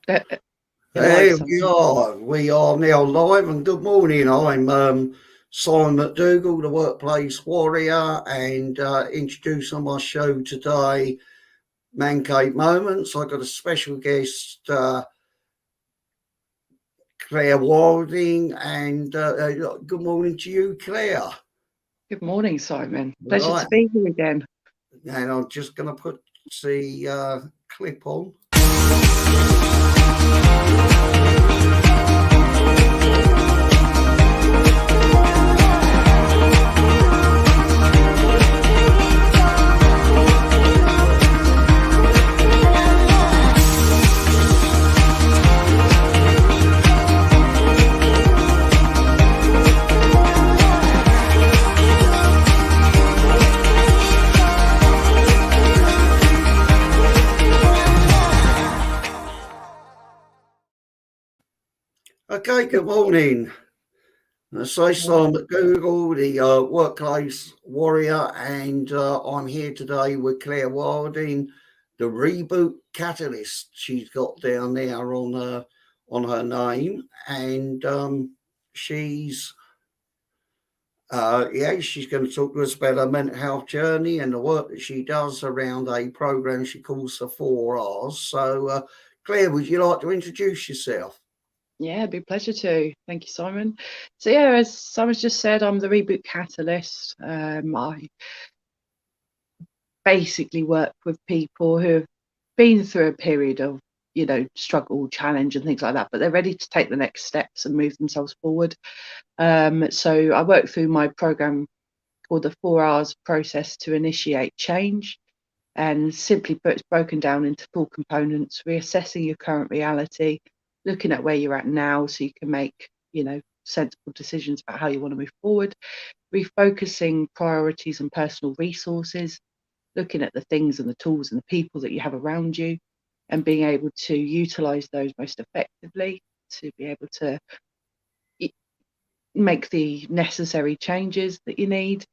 Uh, You're live, Hey, Simon. we are now live, and good morning. I'm Simon McDougall, the workplace warrior, and introducing my show today, Mancave Moments. I've got a special guest, Claire Wilding, and good morning to you, Claire. Good morning, Simon. Pleasure Right, to be here again. and I'm just going to put the clip on. Okay, good morning. So, Morning. Simon McDougall, the workplace warrior, and I'm here today with Claire Wilding, the reboot catalyst she's got down there on her name, and she's she's going to talk to us about her mental health journey and the work that she does around a program she calls the 4Rs. So, Claire, would you like to introduce yourself? Yeah, it'd be a pleasure to. Thank you, Simon. So yeah, as Simon's just said, I'm the reboot catalyst. I basically work with people who have been through a period of, struggle, challenge, and things like that, but they're ready to take the next steps and move themselves forward. So I work through my program called the 4 Rs process to initiate change. And simply put, it's broken down into 4 components: reassessing your current reality, looking at where you're at now so you can make, sensible decisions about how you want to move forward, refocusing priorities and personal resources, looking at the things and the tools and the people that you have around you, and being able to utilize those most effectively to be able to make the necessary changes that you need,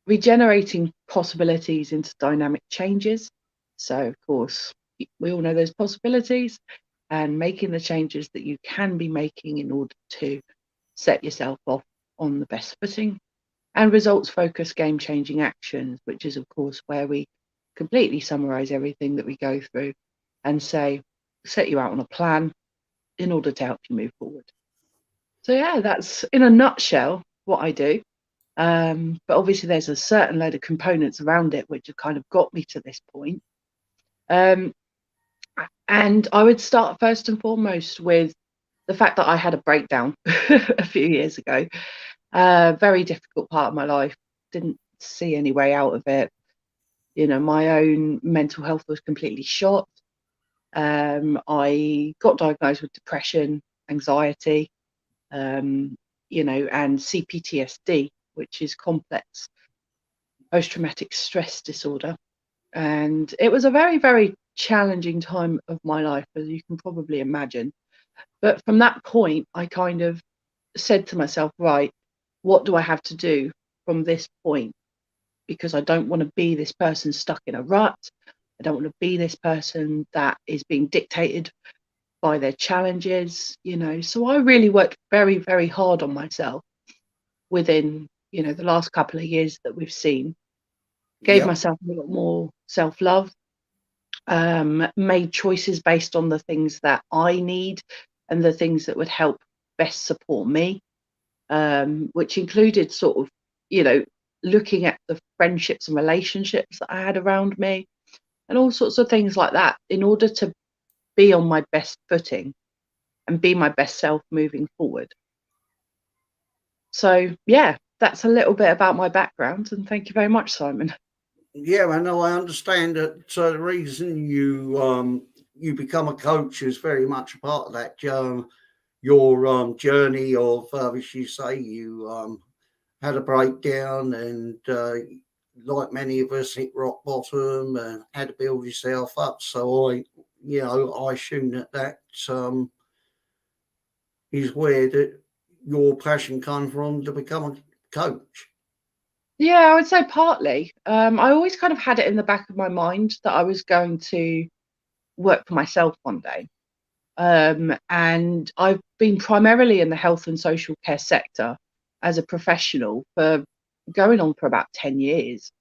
regenerating possibilities into dynamic changes. So, of course, we all know those possibilities, and making the changes that you can be making in order to set yourself off on the best footing. And results focused game changing actions, which is, of course, where we completely summarize everything that we go through and say, set you out on a plan in order to help you move forward. So, yeah, that's in a nutshell what I do. But obviously, there's a certain load of components around it which have kind of got me to this point. Um, and I would start first and foremost with the fact that I had a breakdown a few years ago. Very difficult part of my life. Didn't see any way out of it. My own mental health was completely shot. I got diagnosed with depression, anxiety, and CPTSD, which is complex post-traumatic stress disorder. And it was a very, very challenging time of my life, as you can probably imagine. But from that point, I kind of said to myself, right, what do I have to do from this point? Because I don't want to be this person stuck in a rut. I don't want to be this person that is being dictated by their challenges. So I really worked very, very hard on myself within, the last couple of years that we've seen. Gave Yep. myself a lot more self-love, made choices based on the things that I need and the things that would help best support me, which included sort of, looking at the friendships and relationships that I had around me and all sorts of things like that in order to be on my best footing and be my best self moving forward. So, yeah, that's a little bit about my background. And thank you very much, Simon. Yeah, I know. I understand that the reason you become a coach is very much a part of that. Your journey of, as you say, you had a breakdown and, like many of us, hit rock bottom and had to build yourself up. So I assume that is where that your passion comes from to become a coach. Yeah, I would say partly. I always kind of had it in the back of my mind that I was going to work for myself one day. and I've been primarily in the health and social care sector as a professional for going on for about 10 years.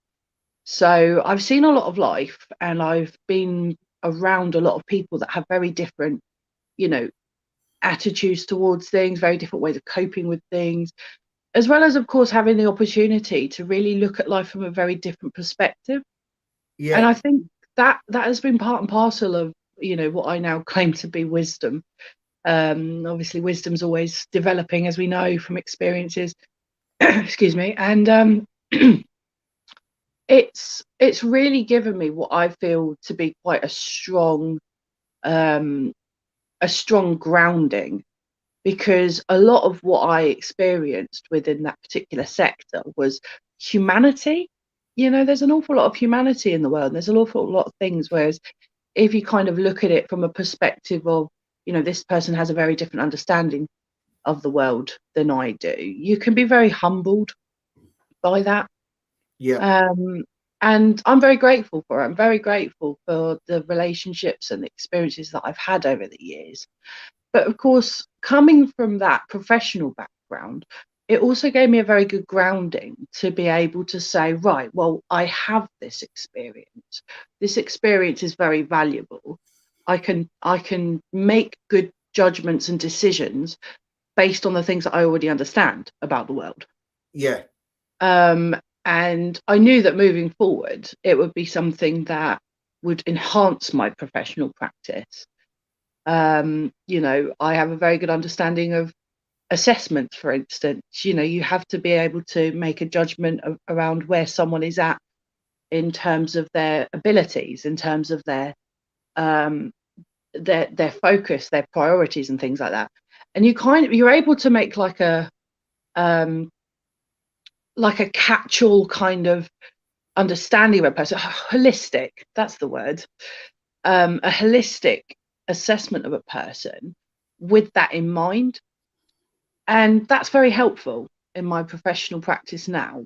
So I've seen a lot of life, and I've been around a lot of people that have very different, you know, attitudes towards things, very different ways of coping with things, as well as, of course, having the opportunity to really look at life from a very different perspective. And Yeah. I think that has been part and parcel of, what I now claim to be wisdom. Obviously, wisdom's always developing, as we know from experiences. Excuse me. And it's really given me what I feel to be quite um, a strong grounding, because a lot of what I experienced within that particular sector was humanity. There's an awful lot of humanity in the world. There's an awful lot of things. Whereas if you kind of look at it from a perspective of, this person has a very different understanding of the world than I do, you can be very humbled by that. Yeah. And I'm very grateful for it. I'm very grateful for the relationships and the experiences that I've had over the years. But of course, coming from that professional background, it also gave me a very good grounding to be able to say, right, well, I have this experience. This experience is very valuable. I can make good judgments and decisions based on the things that I already understand about the world. Yeah. And I knew that moving forward, it would be something that would enhance my professional practice. I have a very good understanding of assessments, for instance. You have to be able to make a judgment around where someone is at in terms of their abilities, in terms of their focus, their priorities, and things like that. And you're able to make like a catch-all kind of understanding of a person, holistic. That's the word. A holistic assessment of a person with that in mind. And that's very helpful in my professional practice now,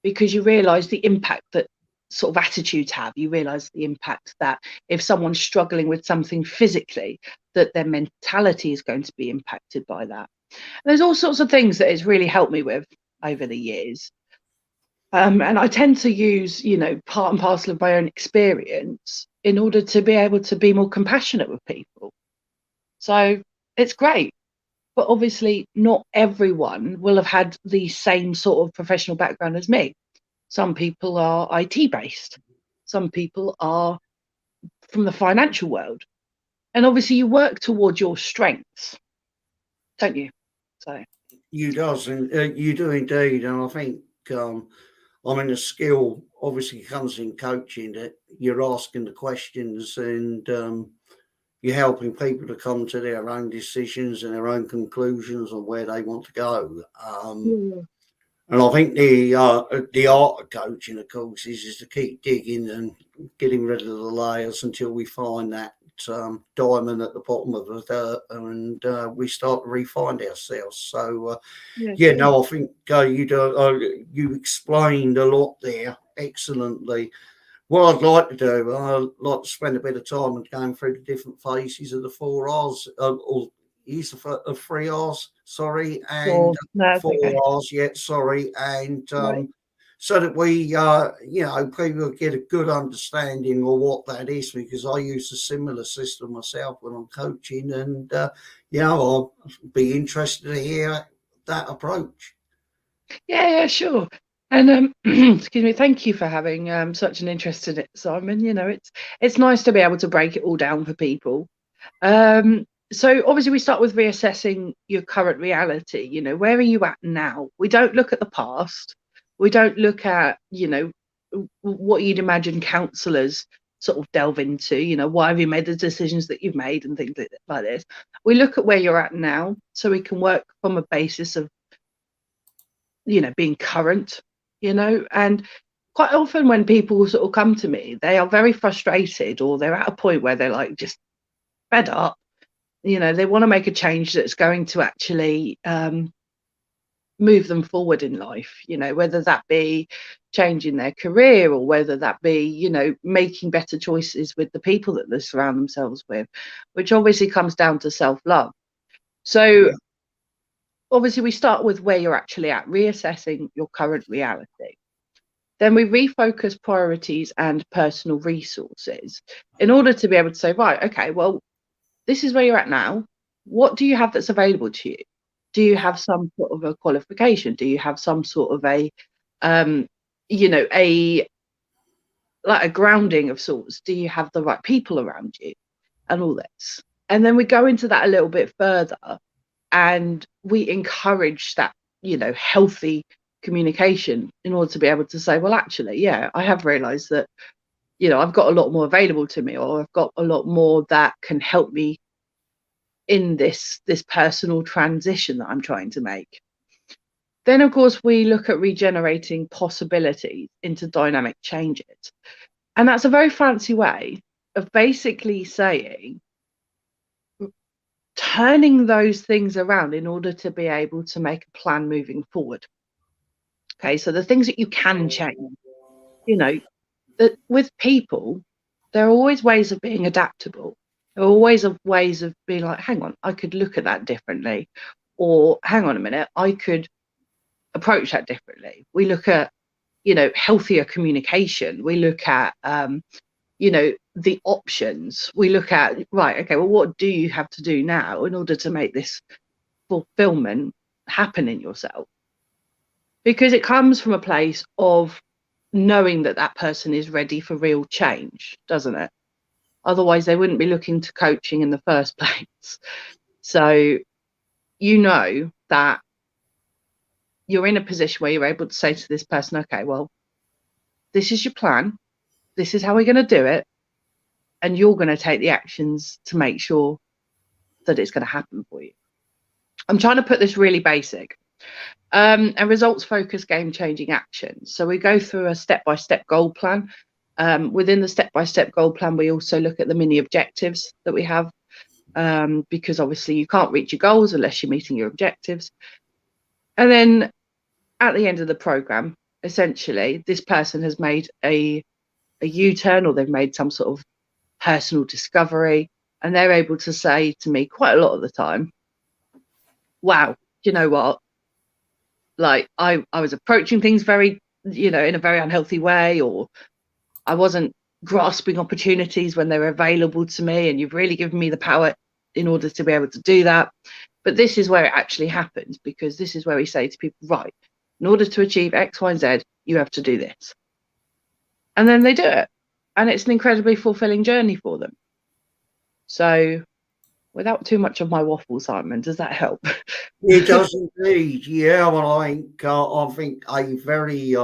because you realize the impact that sort of attitudes have. You realize the impact that if someone's struggling with something physically, that their mentality is going to be impacted by that. And there's all sorts of things that it's really helped me with over the years. And I tend to use, part and parcel of my own experience in order to be able to be more compassionate with people. So it's great. But obviously, not everyone will have had the same sort of professional background as me. Some people are IT based. Some people are from the financial world. And obviously, you work towards your strengths, don't you? So You does, and you do indeed. And I think, the skill obviously comes in coaching. That you're asking the questions, and you're helping people to come to their own decisions and their own conclusions on where they want to go. yeah, And I think the art of coaching, of course, is to keep digging and getting rid of the layers until we find that diamond at the bottom of the dirt, and we start to refine ourselves. So yeah, yeah, sure. no, I think you explained a lot there excellently. What I'd like to do, I'd like to spend a bit of time and going through the different phases of the 4 R's, or use of 3 R's, sorry, and Sure. No, that's okay. 4 R's, yeah, sorry, and Right. so that we, people get a good understanding of what that is, because I use a similar system myself when I'm coaching, and, I'll be interested to hear that approach. Yeah, sure. And excuse me, thank you for having such an interest in it, Simon. It's nice to be able to break it all down for people. So obviously we start with reassessing your current reality. Where are you at now? We don't look at the past. We don't look at, what you'd imagine counsellors sort of delve into, why have you made the decisions that you've made and things like this. We look at where you're at now, so we can work from a basis of, being current, and quite often when people sort of come to me, they are very frustrated, or they're at a point where they're like just fed up. They want to make a change that's going to actually move them forward in life, you know, whether that be changing their career or whether that be, you know, making better choices with the people that they surround themselves with, which obviously comes down to self-love. So Yeah. obviously we start with where you're actually at, reassessing your current reality. Then we refocus priorities and personal resources in order to be able to say, right, okay, well, this is where you're at now. What do you have that's available to you? Do you have some sort of a qualification? Do you have some sort of a, you know, a like a grounding of sorts? Do you have the right people around you and all this? And then we go into that a little bit further and we encourage that, you know, healthy communication in order to be able to say, well, actually, yeah, I have realized that, you know, I've got a lot more available to me, or I've got a lot more that can help me in this personal transition that I'm trying to make. Then, of course, we look at regenerating possibilities into dynamic changes. And that's a very fancy way of basically saying, turning those things around in order to be able to make a plan moving forward. Okay, so the things that you can change, you know, that with people, there are always ways of being adaptable. There are always ways of being like, hang on, I could look at that differently. Or hang on a minute, I could approach that differently. We look at, you know, healthier communication. We look at, you know, the options. We look at, right, okay, well, what do you have to do now in order to make this fulfillment happen in yourself? Because it comes from a place of knowing that that person is ready for real change, doesn't it? Otherwise, they wouldn't be looking to coaching in the first place. So, you know that you're in a position where you're able to say to this person, okay, well, this is your plan. This is how we're going to do it. And you're going to take the actions to make sure that it's going to happen for you. I'm trying to put this really basic. And results focused game changing actions. So we go through a step-by-step goal plan. Within the step-by-step goal plan, we also look at the mini objectives that we have, because obviously you can't reach your goals unless you're meeting your objectives. And then at the end of the program, essentially, this person has made a U-turn, or they've made some sort of personal discovery, and they're able to say to me quite a lot of the time, wow, you know what? Like I was approaching things very, you know, in a very unhealthy way, or I wasn't grasping opportunities when they were available to me, and you've really given me the power in order to be able to do that. But this is where it actually happens, because this is where we say to people, right, in order to achieve X, Y, and Z, you have to do this. And then they do it. And it's an incredibly fulfilling journey for them. So without too much of my waffle, Simon, does that help? It does indeed. Yeah, well, I think a very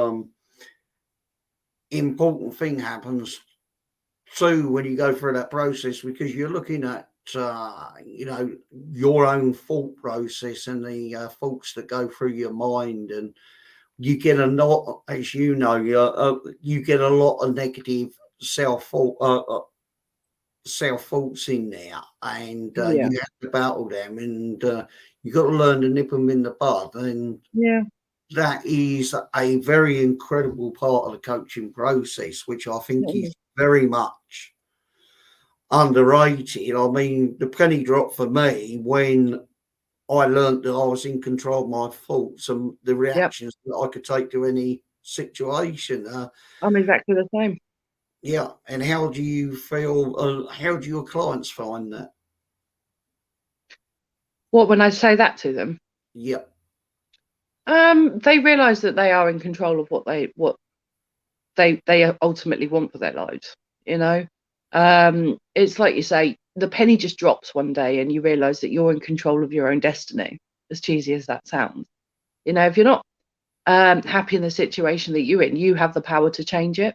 important thing happens too when you go through that process, because you're looking at you know, your own thought process and the thoughts that go through your mind, and you get a lot, as you know, you get a lot of negative self self thoughts in there, and Yeah. you have to battle them, and you got to learn to nip them in the bud, and Yeah. that is a very incredible part of the coaching process, which I think is very much underrated. I mean, the penny dropped for me when I learned that I was in control of my thoughts and the Yep. reactions that I could take to any situation. I'm exactly the same. Yeah, and how do you feel? How do your clients find that? What, when I say that to them? Yeah, They realise that they are in control of what they ultimately want for their lives. You know, it's like you say, the penny just drops one day, and you realise that you're in control of your own destiny. As cheesy as that sounds, you know, if you're not happy in the situation that you're in, you have the power to change it.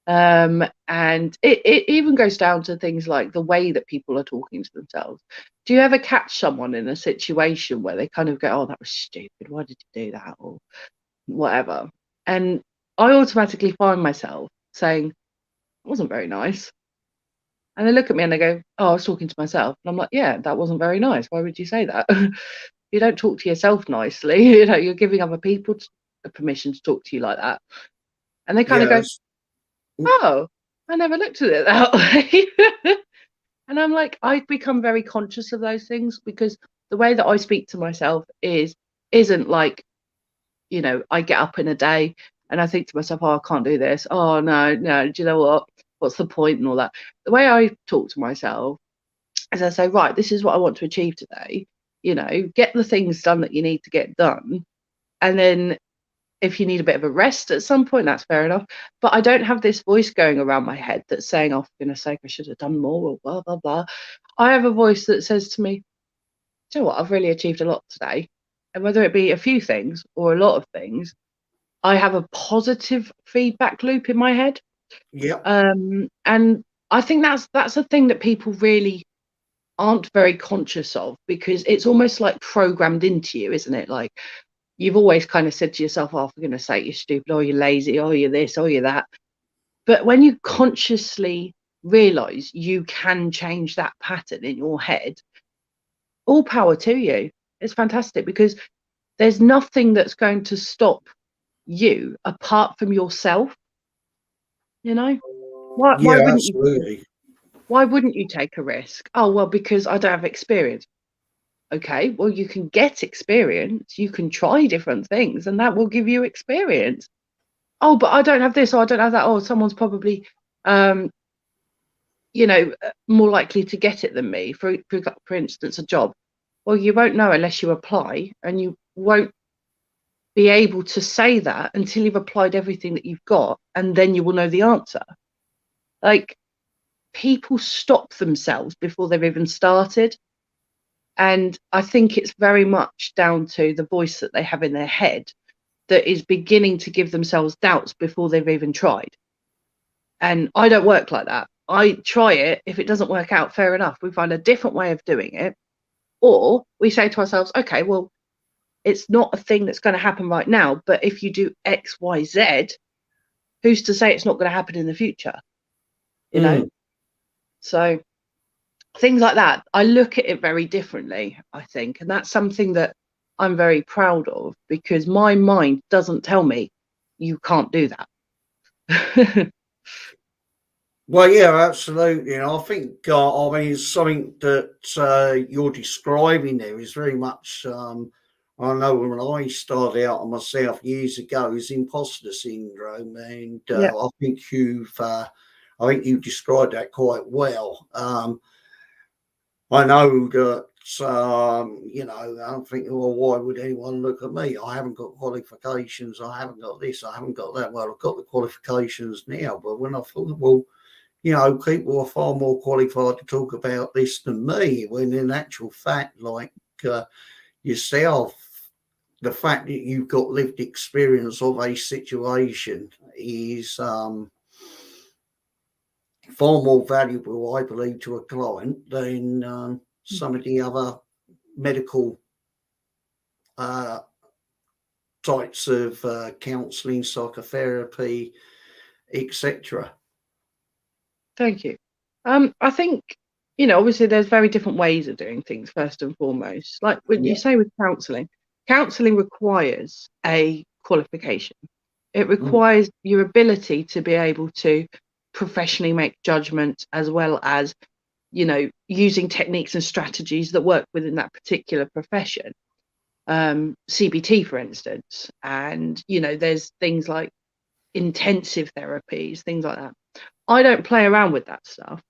And it even goes down to things like the way that people are talking to themselves. Do you ever catch someone in a situation where they kind of go, oh, that was stupid, why did you do that, or whatever? And I automatically find myself saying, it wasn't very nice. And they look at me and they go, oh, I was talking to myself. And I'm like, yeah, that wasn't very nice, why would you say that? you don't talk to yourself nicely. You know, you're giving other people permission to talk to you like that. And they kind of go, Yes. oh, I never looked at it that way. And I'm like, I've become very conscious of those things, because the way that I speak to myself isn't like, you know, I get up in a day and I think to myself, oh, I can't do this. Oh, no, do you know what? What's the point and all that? The way I talk to myself is I say, right, this is what I want to achieve today. You know, get the things done that you need to get done. And then if you need a bit of a rest at some point, that's fair enough. But I don't have this voice going around my head that's saying, oh, for goodness sake, I should have done more, or blah, blah, blah. I have a voice that says to me, do you know what? I've really achieved a lot today. And whether it be a few things or a lot of things, I have a positive feedback loop in my head. Yep. And I think that's a thing that people really aren't very conscious of, because it's almost like programmed into you, isn't it? Like, you've always kind of said to yourself, oh, for goodness sake, you're stupid, or you're lazy, or you're this, or you're that. But when you consciously realize you can change that pattern in your head, all power to you. It's fantastic, because there's nothing that's going to stop you apart from yourself. You know, why Yeah, wouldn't you? absolutely. Why wouldn't you take a risk? Oh, well, because I don't have experience. Okay, well, you can get experience. You can try different things, and that will give you experience. Oh, but I don't have this, or I don't have that. Oh, someone's probably, you know, more likely to get it than me. For instance, a job. Well, you won't know unless you apply, and you won't be able to say that until you've applied everything that you've got, and then you will know the answer. Like, people stop themselves before they've even started. And I think it's very much down to the voice that they have in their head that is beginning to give themselves doubts before they've even tried. And I don't work like that. I try it. If it doesn't work out, fair enough. We find a different way of doing it. Or we say to ourselves, okay, well, it's not a thing that's going to happen right now, but if you do X, Y, Z, who's to say it's not going to happen in the future? You know? So things like that, I look at it very differently, I think. And that's something that I'm very proud of, because my mind doesn't tell me you can't do that. Well, yeah, absolutely. And I think, I mean, something that you're describing there is very much, I know when I started out on myself years ago, is imposter syndrome. And Yeah, I think you've described that quite well. I know that, you know, I'm thinking, well, why would anyone look at me? I haven't got qualifications. I haven't got this. I haven't got that. Well, I've got the qualifications now. But when I thought, well, you know, people are far more qualified to talk about this than me, when in actual fact, like yourself, the fact that you've got lived experience of a situation is far more valuable, I believe, to a client than some of the other medical types of counselling, psychotherapy, etc. thank you. I think, you know, obviously there's very different ways of doing things, first and foremost. Like when you Yeah. say with counselling requires a qualification. It Mm. requires your ability to be able to professionally make judgments, as well as, you know, using techniques and strategies that work within that particular profession. CBT, for instance, and, you know, there's things like intensive therapies, things like that. I don't play around with that stuff.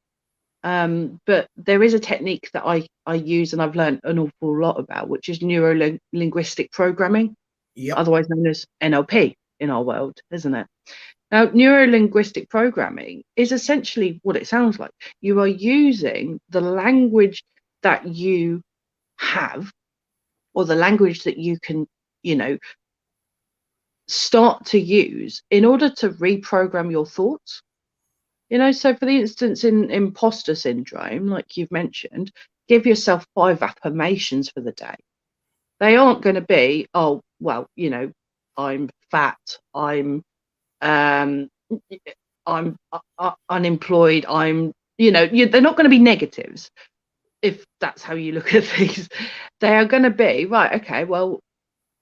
But there is a technique that I use and I've learned an awful lot about, which is neuro linguistic programming, Yep. otherwise known as NLP in our world, isn't it? Now, neuro linguistic programming is essentially what it sounds like. You are using the language that you have, or the language that you can, you know, start to use in order to reprogram your thoughts. You know, so for the instance, in imposter syndrome, like you've mentioned, give yourself 5 affirmations for the day. They aren't going to be, oh, well, you know, I'm fat, um, I'm unemployed, I'm, you know, they're not going to be negatives. if that's how you look at things, they are going to be, right, okay, well,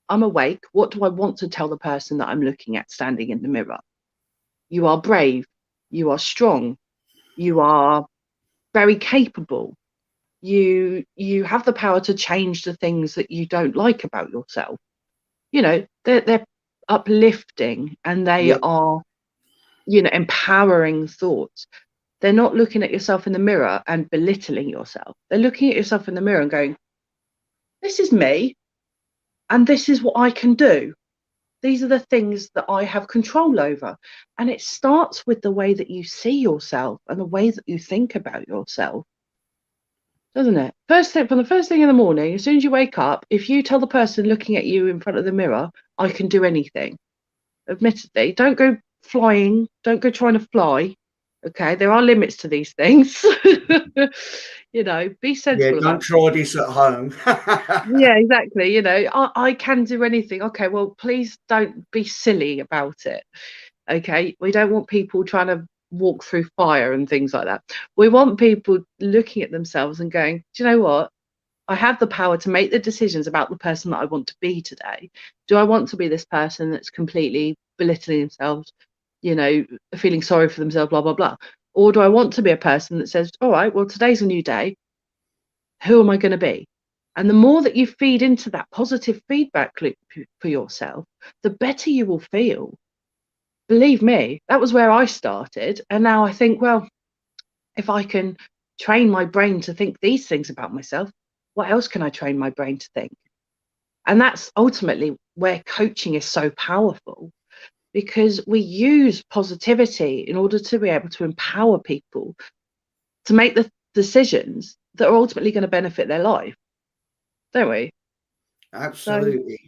I'm awake. What do I want to tell the person that I'm looking at standing in the mirror? You are brave. You are strong. You are very capable. You have the power to change the things that you don't like about yourself. You know, they're uplifting, and they Yep. are, you know, empowering thoughts. They're not looking at yourself in the mirror and belittling yourself. They're looking at yourself in the mirror and going, this is me, and this is what I can do. These are the things that I have control over. And it starts with the way that you see yourself and the way that you think about yourself, doesn't it? First thing, from the first thing in the morning, as soon as you wake up, if you tell the person looking at you in front of the mirror, I can do anything, admittedly, don't go flying, don't go trying to fly. Okay, there are limits to these things. You know, be Yeah, sensible don't about try things. this at home. Yeah, exactly. You know, I can do anything. Okay, well, please don't be silly about it. Okay, we don't want people trying to walk through fire and things like that. We want people looking at themselves and going, do you know what? I have the power to make the decisions about the person that I want to be today. Do I want to be this person that's completely belittling themselves, you know, feeling sorry for themselves, blah, blah, blah? Or do I want to be a person that says, all right, well, today's a new day. Who am I going to be? And the more that you feed into that positive feedback loop for yourself, the better you will feel. Believe me, that was where I started. And now I think, well, if I can train my brain to think these things about myself, what else can I train my brain to think? And that's ultimately where coaching is so powerful, because we use positivity in order to be able to empower people to make the decisions that are ultimately going to benefit their life, don't we? So Absolutely.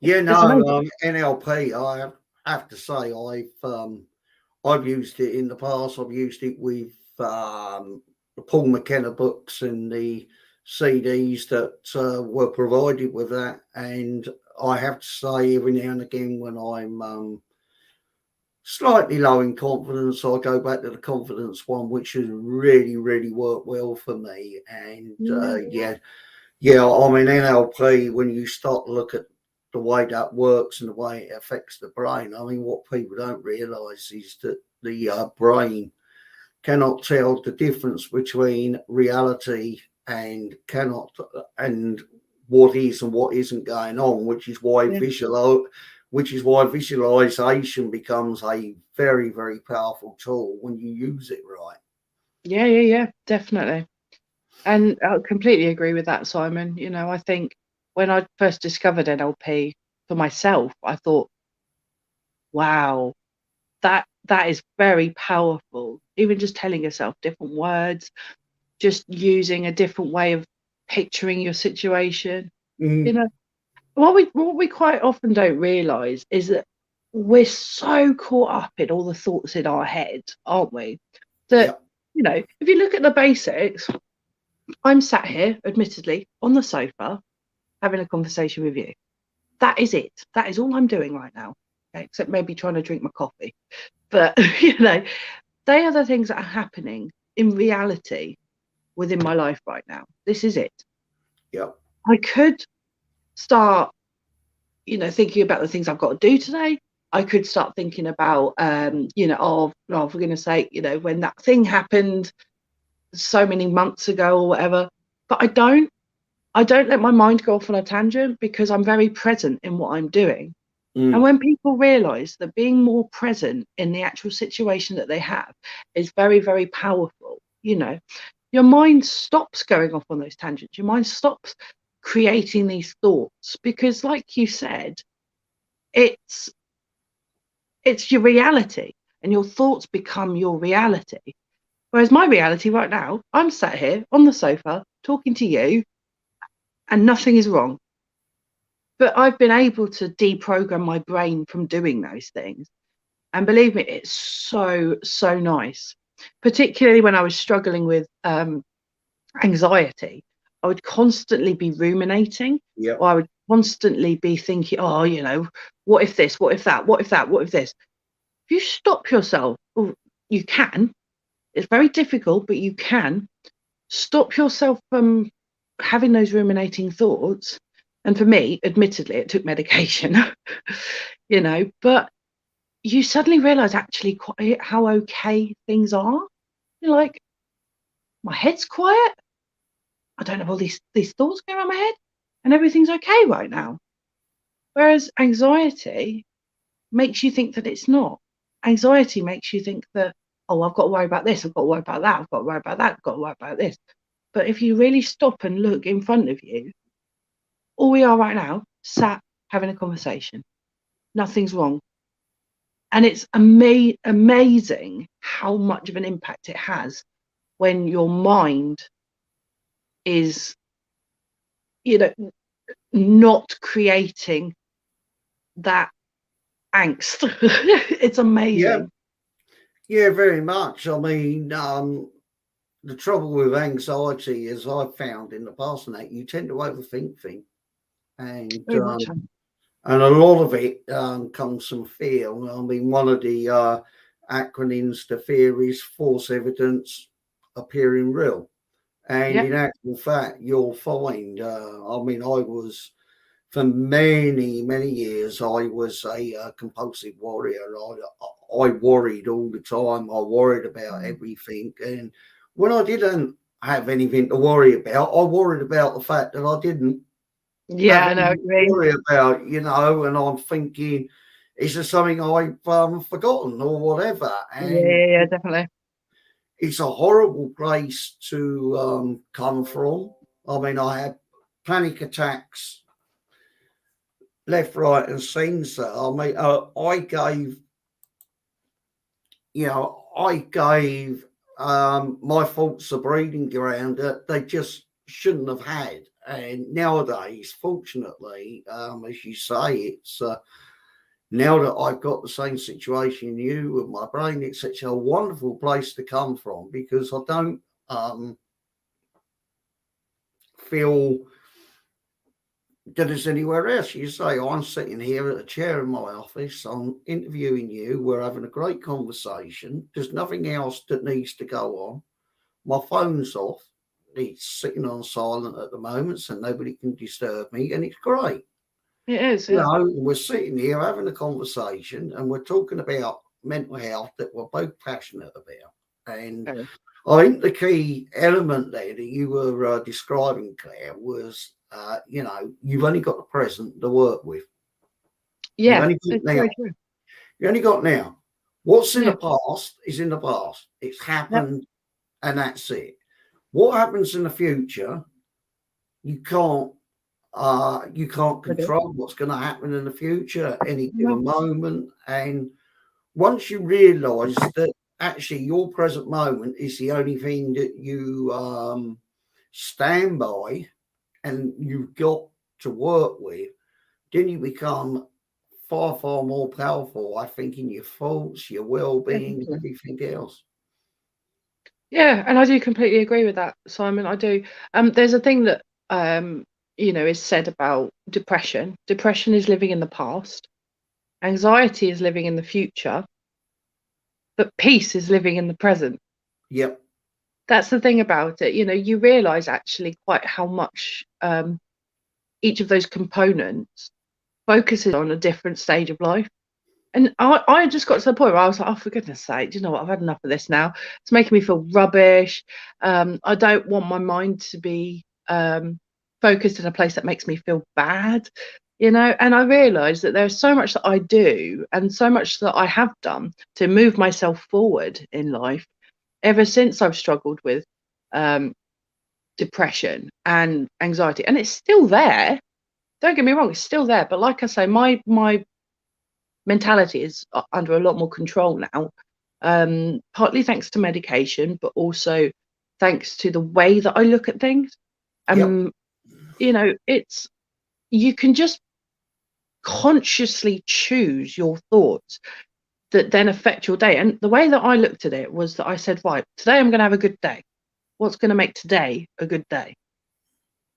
Yeah, it's no, amazing. NLP, have to say, I've used it in the past. I've used it with the Paul McKenna books and the CDs that were provided with that. And I have to say, every now and again, when I'm slightly low in confidence, I go back to the confidence one, which has really, really worked well for me. And Yeah, yeah, I mean, NLP, when you start to look at the way that works and the way it affects the brain, I mean, what people don't realise is that the brain cannot tell the difference between reality and cannot and what is and what isn't going on, yeah, which is why visualization becomes a very, very powerful tool when you use it right. yeah, definitely. And I completely agree with that, Simon. You know, I think when I first discovered NLP for myself, I thought, wow, that is very powerful. Even just telling yourself different words, just using a different way of picturing your situation. You Mm, know, what we quite often don't realise is that we're so caught up in all the thoughts in our head, aren't we? That, yeah, you know, if you look at the basics, I'm sat here, admittedly, on the sofa having a conversation with you. That is it. That is all I'm doing right now. Okay? Except maybe trying to drink my coffee. But, you know, they are the things that are happening in reality within my life right now. This is it. yeah, I could start, you know, thinking about the things I've got to do today. I could start thinking about, you know, oh, for goodness sake, you know, when that thing happened so many months ago or whatever. But I don't let my mind go off on a tangent, because I'm very present in what I'm doing. And mm, when people realize that being more present in the actual situation that they have is very, very powerful, you know, your mind stops going off on those tangents. Your mind stops creating these thoughts, because, like you said, it's it's your reality, and your thoughts become your reality. Whereas my reality right now, I'm sat here on the sofa talking to you, and nothing is wrong. But I've been able to deprogram my brain from doing those things. And believe me, it's so, so nice. Particularly when I was struggling with anxiety, I would constantly be ruminating, yeah, or I would constantly be thinking, oh, you know, what if this, what if that, what if that, what if this? If you stop yourself, well, you can. It's very difficult, but you can. stop yourself from having those ruminating thoughts. And for me, admittedly, it took medication, you know, but you suddenly realize actually quite how okay things are. You're like, my head's quiet. I don't have all these thoughts going around my head, and everything's okay right now. Whereas anxiety makes you think that it's not. Anxiety makes you think that, oh, I've got to worry about this, I've got to worry about that, I've got to worry about that, I've got to worry about this. But if you really stop and look in front of you, all we are right now, sat having a conversation. Nothing's wrong. And it's amazing how much of an impact it has when your mind is, you know, not creating that angst. It's amazing. Yeah, very much. I mean, the trouble with anxiety, as I've found in the past, and that you tend to overthink things, and Very much so. and a lot of it comes from fear. I mean, one of the acronyms to fear is false evidence appearing real, and Yeah. in actual fact, you'll find. I mean, I was for many years. I was a compulsive worrier. I worried all the time. I worried about everything, and when I didn't have anything to worry about, I worried about the fact that I didn't Yeah, have I know anything what you to mean. worry about, you know. And I'm thinking, is there something I've forgotten or whatever? And Yeah, definitely. it's a horrible place to come from. I mean, I had panic attacks left, right, and centre. I mean, I gave my thoughts a breeding ground that they just shouldn't have had. And nowadays, fortunately, as you say, it's now that I've got the same situation you with my brain, it's such a wonderful place to come from, because I don't feel that it's anywhere else. You say, I'm sitting here at a chair in my office, I'm interviewing you, we're having a great conversation, there's nothing else that needs to go on. My phone's off, it's sitting on silent at the moment, so nobody can disturb me, and it's great. It is, You yeah. know, we're sitting here having a conversation, and we're talking about mental health that we're both passionate about. And Okay. I think the key element there that you were describing, Claire, was, you've only got the present to work with. You've Yeah, only got it's now. very true. You only got now. What's in Yeah, the past is in the past. It's yep. happened, and that's it. What happens in the future, you can't Okay. control what's going to happen in the future at any No, given moment. And once you realize that actually your present moment is the only thing that you stand by and you've got to work with, then you become far more powerful, I think, in your thoughts, your well-being, definitely. everything else. Yeah, and I do completely agree with that, Simon. I do. There's a thing that is said about depression. Depression is living in the past. Anxiety is living in the future, but peace is living in the present. Yep. That's the thing about it. You realize actually quite how much each of those components focuses on a different stage of life. And I just got to the point where I was like, oh, for goodness sake, do you know what? I've had enough of this now. It's making me feel rubbish. I don't want my mind to be focused in a place that makes me feel bad, And I realised that there's so much that I do and so much that I have done to move myself forward in life ever since I've struggled with um, depression and anxiety. And it's still there. Don't get me wrong, it's still there. But like I say, my mentality is under a lot more control now, partly thanks to medication, but also thanks to the way that I look at things. Yep. It's you can just consciously choose your thoughts that then affect your day. And the way that I looked at it was that I said, right, today I'm going to have a good day. What's going to make today a good day?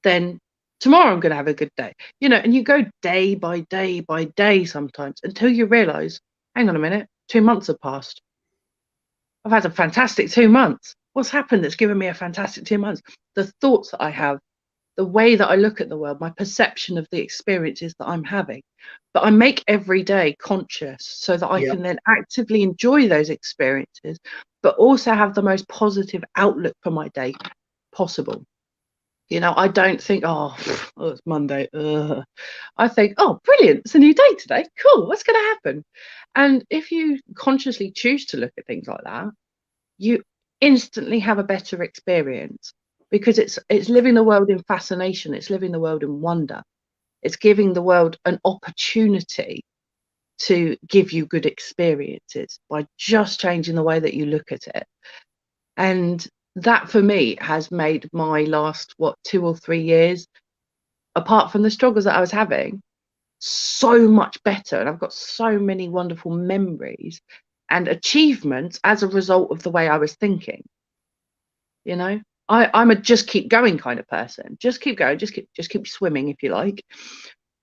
Then tomorrow I'm going to have a good day. And you go day by day sometimes until you realize, hang on a minute, 2 months have passed. I've had a fantastic 2 months. What's happened that's given me a fantastic 2 months? The thoughts that I have, the way that I look at the world, my perception of the experiences that I'm having. But I make every day conscious so that I Yeah. can then actively enjoy those experiences, but also have the most positive outlook for my day possible. You know, I don't think, oh, it's Monday. Ugh. I think, oh, brilliant. It's a new day today. Cool. What's going to happen? And if you consciously choose to look at things like that, you instantly have a better experience, because it's living the world in fascination. It's living the world in wonder. It's giving the world an opportunity to give you good experiences by just changing the way that you look at it. And that for me has made my last 2 or 3 years, apart from the struggles that I was having, so much better. And I've got so many wonderful memories and achievements as a result of the way I was thinking. You know, I'm a just keep going kind of person. Just keep going, just keep swimming, if you like,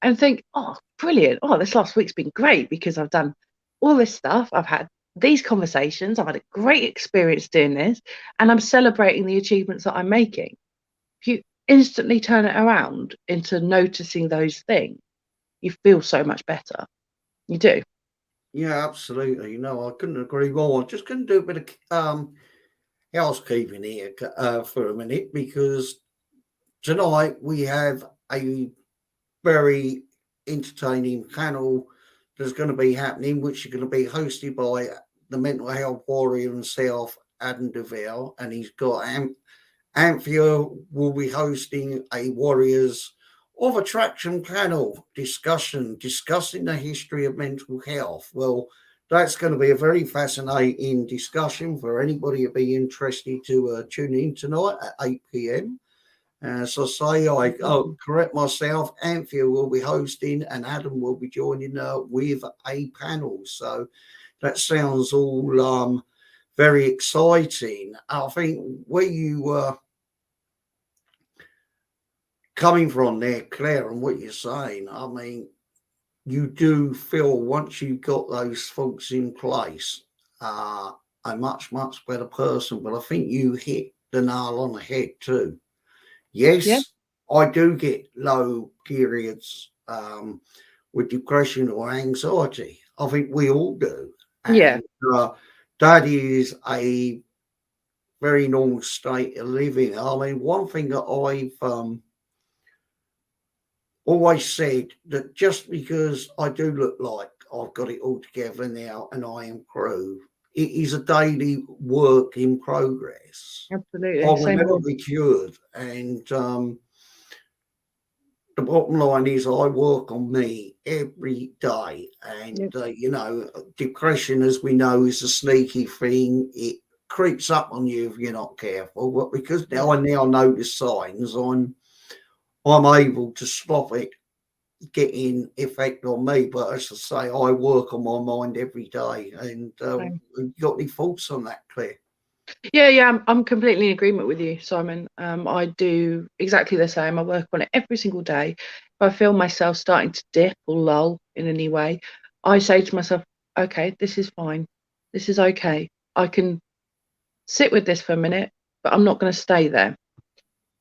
and think, oh, brilliant. Oh, this last week's been great because I've done all this stuff. I've had these conversations. I've had a great experience doing this, and I'm celebrating the achievements that I'm making. If you instantly turn it around into noticing those things, you feel so much better. You do. Yeah, absolutely. I couldn't agree more. I'm just going to do a bit of housekeeping here for a minute, because tonight we have a very entertaining panel that's going to be happening, which is going to be hosted by the mental health warrior himself, Adam DeVille, and he's got Anthea will be hosting a Warriors of Attraction panel discussing the history of mental health. Well, that's going to be a very fascinating discussion for anybody who'd be interested to tune in tonight at 8 p.m. As I say, correct myself, Anthea will be hosting and Adam will be joining with a panel. So that sounds all very exciting. I think where you were coming from there, Claire, and what you're saying, I mean, you do feel once you've got those thoughts in place, a much, much better person. But I think you hit the nail on the head too. Yeah. Yes, I do get low periods with depression or anxiety. I think we all do. Yeah. And that is a very normal state of living. I mean, one thing that I've always said, that just because I do look like I've got it all together now and I improve, it is a daily work in progress. I Absolutely. will Same never here. be cured. And the bottom line is I work on me every day. And, Yep. depression, as we know, is a sneaky thing. It creeps up on you if you're not careful. But because Yeah. now I now notice signs, I'm able to stop it getting effect on me. But as I say, I work on my mind every day. And Same. you got any thoughts on that, Claire? Yeah, I'm completely in agreement with you, Simon. I do exactly the same. I work on it every single day. If I feel myself starting to dip or lull in any way, I say to myself, okay, this is fine. This is okay. I can sit with this for a minute, but I'm not going to stay there.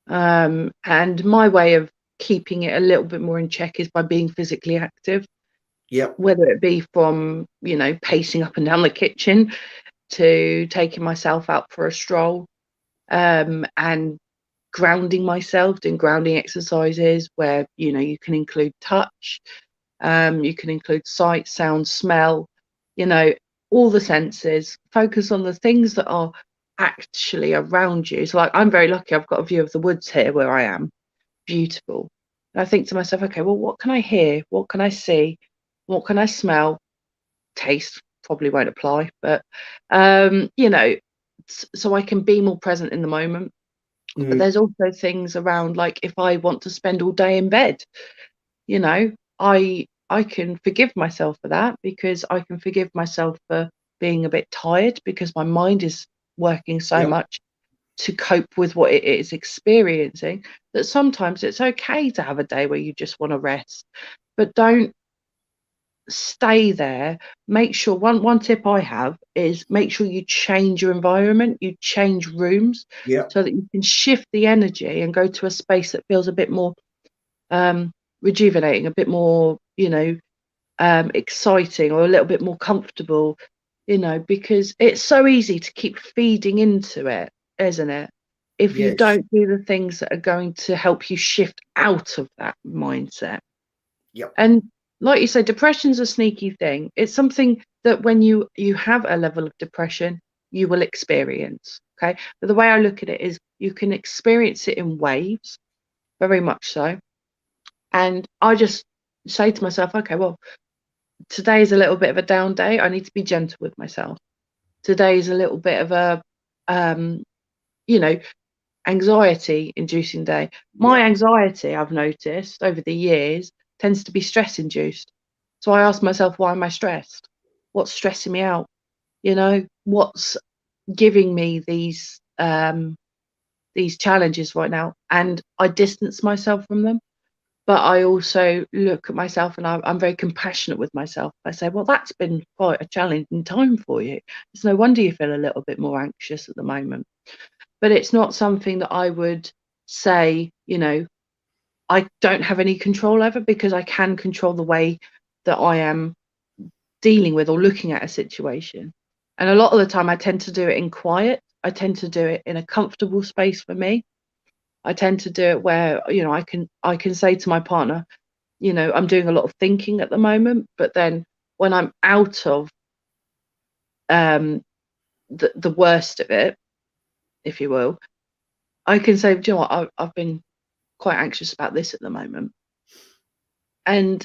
And my way of keeping it a little bit more in check is by being physically active, Yep. whether it be from, pacing up and down the kitchen to taking myself out for a stroll, and grounding myself, doing grounding exercises where you can include touch, you can include sight, sound, smell, you know all the senses. Focus on the things that are actually around you. So, like, I'm very lucky, I've got a view of the woods here where I am. Beautiful. And I think to myself, okay, well, what can I hear, what can I see, what can I smell? Taste probably won't apply, but so I can be more present in the moment. But Mm, there's also things around, like, if I want to spend all day in bed, you know, I can forgive myself for that, because I can forgive myself for being a bit tired because my mind is working so yep. much to cope with what it is experiencing, that sometimes it's okay to have a day where you just want to rest. But don't stay there. Make sure one tip I have is make sure you change your environment, you change rooms, Yeah. so that you can shift the energy and go to a space that feels a bit more rejuvenating, a bit more, exciting, or a little bit more comfortable, because it's so easy to keep feeding into it, isn't it? If you Yes. don't do the things that are going to help you shift out of that mindset. Yep. And like you say, depression's a sneaky thing. It's something that when you have a level of depression, you will experience. Okay. But the way I look at it is you can experience it in waves, very much so. And I just say to myself, okay, well, today is a little bit of a down day. I need to be gentle with myself. Today is a little bit of a, you know, anxiety inducing day. My Yep. anxiety, I've noticed over the years, tends to be stress induced. So I ask myself, why am I stressed? What's stressing me out? What's giving me these challenges right now? And I distance myself from them. But I also look at myself, and I'm very compassionate with myself. I say, well, that's been quite a challenging time for you. It's no wonder you feel a little bit more anxious at the moment. But it's not something that I would say, I don't have any control over, because I can control the way that I am dealing with or looking at a situation. And a lot of the time I tend to do it in quiet. I tend to do it in a comfortable space for me. I tend to do it where, I can say to my partner, I'm doing a lot of thinking at the moment, but then when I'm out of um the worst of it, if you will, I can say, do you know what, I've been quite anxious about this at the moment. And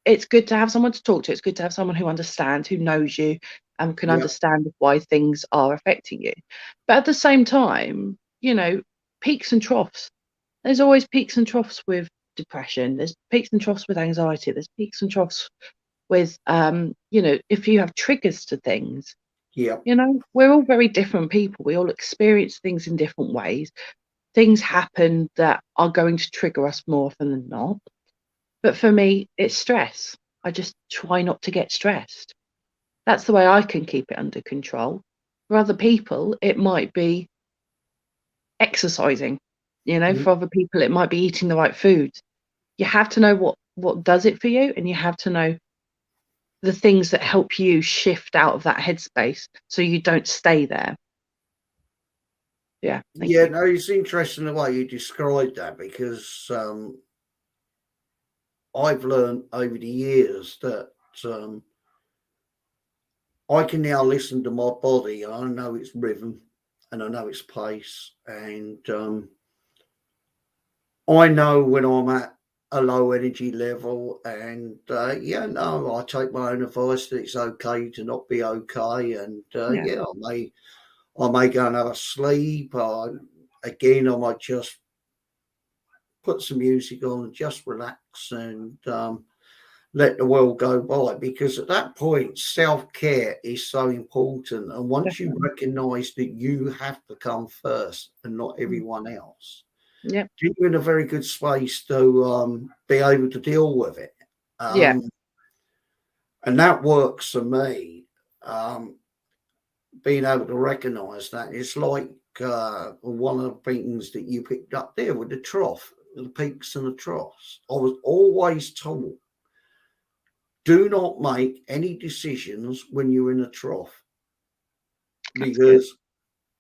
it's good to have someone to talk to. It's good to have someone who understands, who knows you, and can Yep. understand why things are affecting you. But at the same time, peaks and troughs. There's always peaks and troughs with depression. There's peaks and troughs with anxiety. There's peaks and troughs with, if you have triggers to things. Yep. We're all very different people. We all experience things in different ways. Things happen that are going to trigger us more often than not. But for me, it's stress. I just try not to get stressed. That's the way I can keep it under control. For other people, it might be exercising. Mhm. For other people, it might be eating the right food. You have to know what does it for you, and you have to know the things that help you shift out of that headspace so you don't stay there. Yeah, thank Yeah, you. no, it's interesting the way you described that because I've learned over the years that um, I can now listen to my body. I know its rhythm and I know its pace, and I know when I'm at a low energy level. And yeah, no, I take my own advice that it's okay to not be okay, and Yeah, yeah, I may go and have a sleep. Again, I might just put some music on and just relax and let the world go by, because at that point self-care is so important, and once you definitely. recognize that you have to come first and not Mm. everyone else, Yeah, you're in a very good space to be able to deal with it, yeah, um, and that works for me. um, Being able to recognize that, it's like one of the things that you picked up there with the trough, the peaks and the troughs. I was always told, do not make any decisions when you're in a trough, that's good. because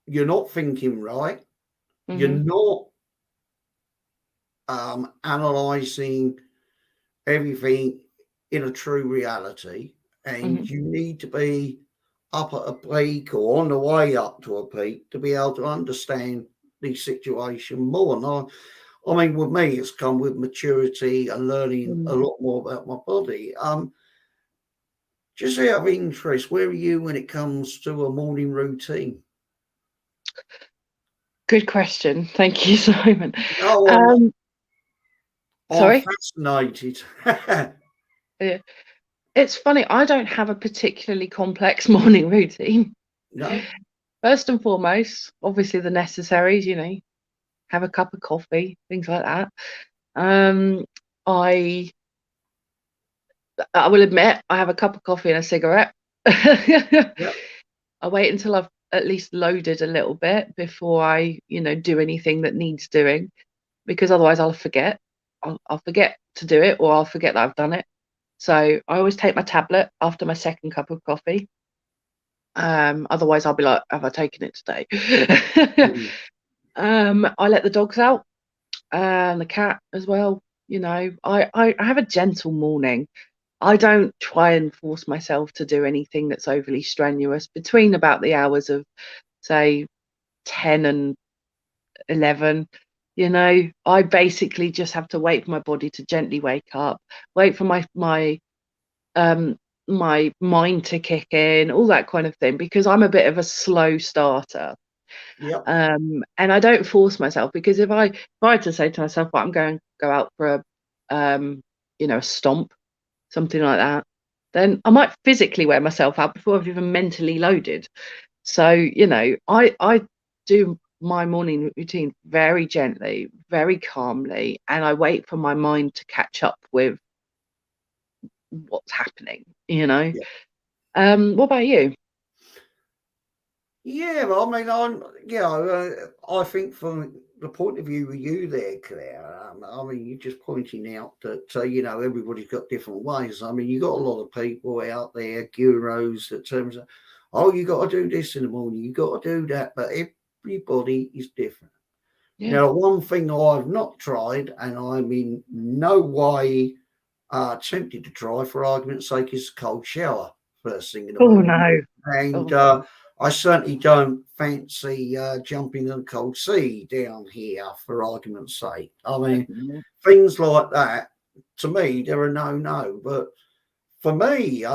you're not thinking right. You're Hmm. not analyzing everything in a true reality. And Hmm. you need to be up at a peak or on the way up to a peak to be able to understand the situation more. And I mean, with me, it's come with maturity and learning a Mm. lot more about my body. Just out of interest, where are you when it comes to a morning routine? Good question. Thank you, Simon. Oh, Um, I'm Sorry. fascinated. Yeah. It's funny. I don't have a particularly complex morning routine. No, First and foremost, obviously the necessaries. Have a cup of coffee, things like that. Um, I I will admit I have a cup of coffee and a cigarette. Yep. I wait until I've at least loaded a little bit before I, do anything that needs doing, because otherwise I'll forget. I'll forget to do it, or I'll forget that I've done it. So I always take my tablet after my second cup of coffee. Otherwise I'll be like, have I taken it today? Mm. I let the dogs out and the cat as well. I have a gentle morning. I don't try and force myself to do anything that's overly strenuous between about the hours of, say, 10 and 11. I basically just have to wait for my body to gently wake up, wait for my mind to kick in, all that kind of thing, because I'm a bit of a slow starter. Yep. And I don't force myself, because if I had to say to myself, well, I'm going to go out for a stomp, something like that, then I might physically wear myself out before I've even mentally loaded. So, I do my morning routine very gently, very calmly, and I wait for my mind to catch up with what's happening. Yeah. What about you? Yeah, well, I mean, I think from the point of view of you there, Claire, I mean, you're just pointing out that, everybody's got different ways. I mean, you got a lot of people out there, gurus, that terms of, oh, you got to do this in the morning, you got to do that, but everybody is different. Yeah. Now, one thing I've not tried, and I'm in no way tempted to try, for argument's sake, is a cold shower first thing in the Oh morning. no. And Oh, I certainly don't fancy jumping in the cold sea down here, for argument's sake. I mean, no. things like that, to me, they're a no-no. But for me,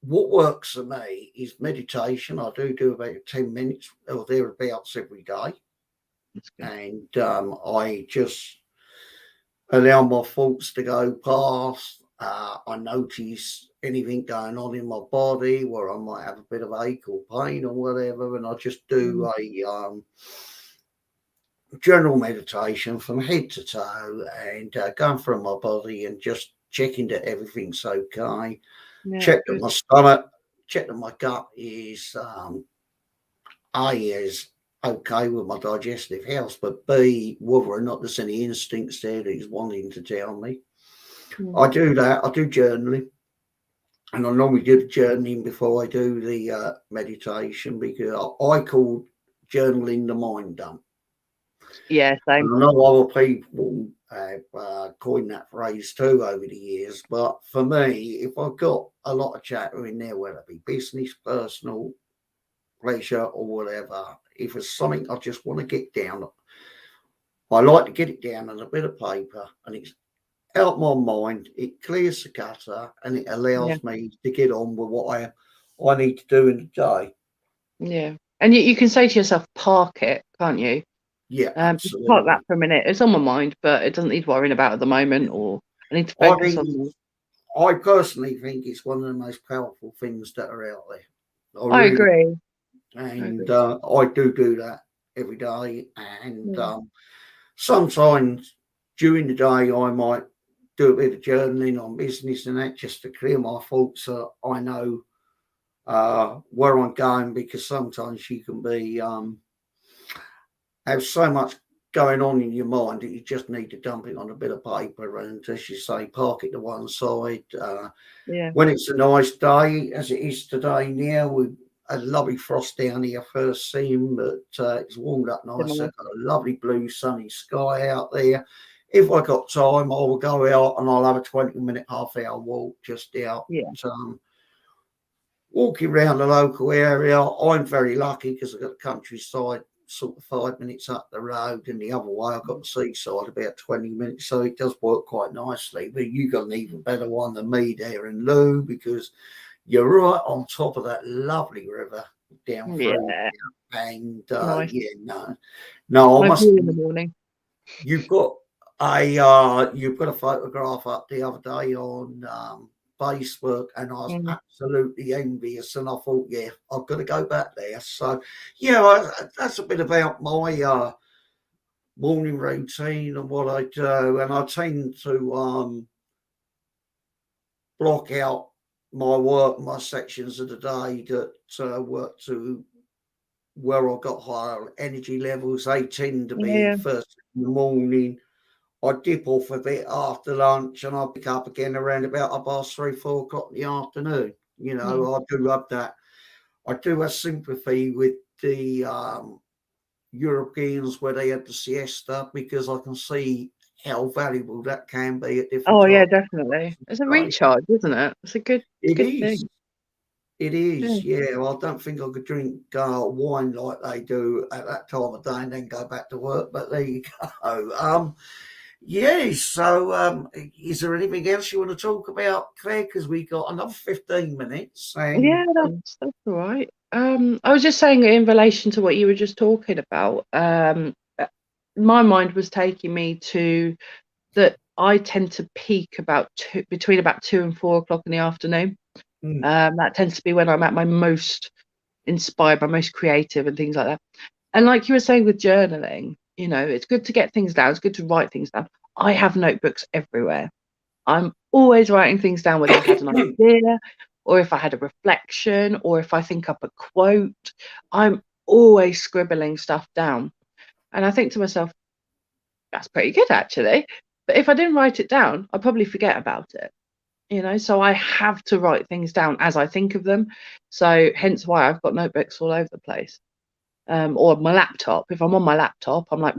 what works for me is meditation. I do about 10 minutes or thereabouts every day. That's good. And I just allow my thoughts to go past. I notice anything going on in my body where I might have a bit of ache or pain or whatever, and I just do a general meditation from head to toe and going through my body and just checking that everything's okay. Yeah, Check that good. my stomach, check that my gut is is okay with my digestive health, but B, whether or not there's any instincts there that he's wanting to tell me. Mm. I do that. I do journaling, and I normally do the journaling before I do the meditation, because I call journaling the mind dump. Yeah, same. And I know other people have coined that phrase too over the years, but for me, if I've got a lot of chatter in there, whether it be business, personal, pleasure, or whatever, if it's something I just want to get down, I like to get it down on a bit of paper, and it's out my mind. It clears the gutter, and it Yeah, allows me to get on with what I need to do in the day. yeah. And you can say to yourself, park it, can't you? Yeah, Just park that absolutely. for a minute. It's on my mind, but it doesn't need worrying about at the moment, or I need to I focus on think this. I personally think it's one of the most powerful things that are out there. I I really, agree. I and agree. I do that every day. And Yeah. sometimes during the day, I might do a bit of journaling on business and that, just to clear my thoughts, so I know where I'm going, because sometimes you can be have so much going on in your mind that you just need to dump it on a bit of paper and, as you say, park it to one side. Yeah. When it's a nice day, as it is today now, with a lovely frost down here first thing, but it's warmed up nice. Similar. I've got a lovely blue sunny sky out there. If I got time, I will go out and I'll have a 20-minute, half-hour walk just out. Yeah. Walking around the local area. I'm very lucky because I've got the countryside sort of 5 minutes up the road, and the other way I've got the seaside about 20 minutes, so it does work quite nicely. But you got an even better one than me there in Lou, because you're right on top of that lovely river down through Yeah. there. And Nice. yeah, no, I No must view in the admit, morning. you've got you've got a photograph up the other day on Facebook, and I was Mm. absolutely envious, and I thought, yeah, I've got to go back there. So yeah, that's a bit about my morning routine and what I do, and I tend to block out my work, my sections of the day that work to where I've got higher energy levels. They tend to be Yeah. first in the morning. I dip off a bit after lunch and I pick up again around about 3, 4 o'clock in the afternoon. You know, I do have that. I do have sympathy with the Europeans where they had the siesta, because I can see how valuable that can be at different Oh yeah, times. definitely. It's a Right. recharge, isn't it? It's a It good is. thing. It Yeah. is, yeah. I don't think I could drink wine like they do at that time of day and then go back to work. But there you go. Yeah. So, is there anything else you want to talk about, Claire? Because we got another 15 minutes, and Yeah, that's all right. I was just saying in relation to what you were just talking about. My mind was taking me to that I tend to peak between about 2 and 4 o'clock in the afternoon. That tends to be when I'm at my most inspired, my most creative, and things like that. And like you were saying with journaling, you know, it's good to get things down. It's good to write things down. I have notebooks everywhere. I'm always writing things down, whether I had an idea or if I had a reflection or if I think up a quote. I'm always scribbling stuff down. And I think to myself, that's pretty good actually. But if I didn't write it down, I'd probably forget about it. You know, so I have to write things down as I think of them. So hence why I've got notebooks all over the place. Or my laptop. If I'm on my laptop, I'm like,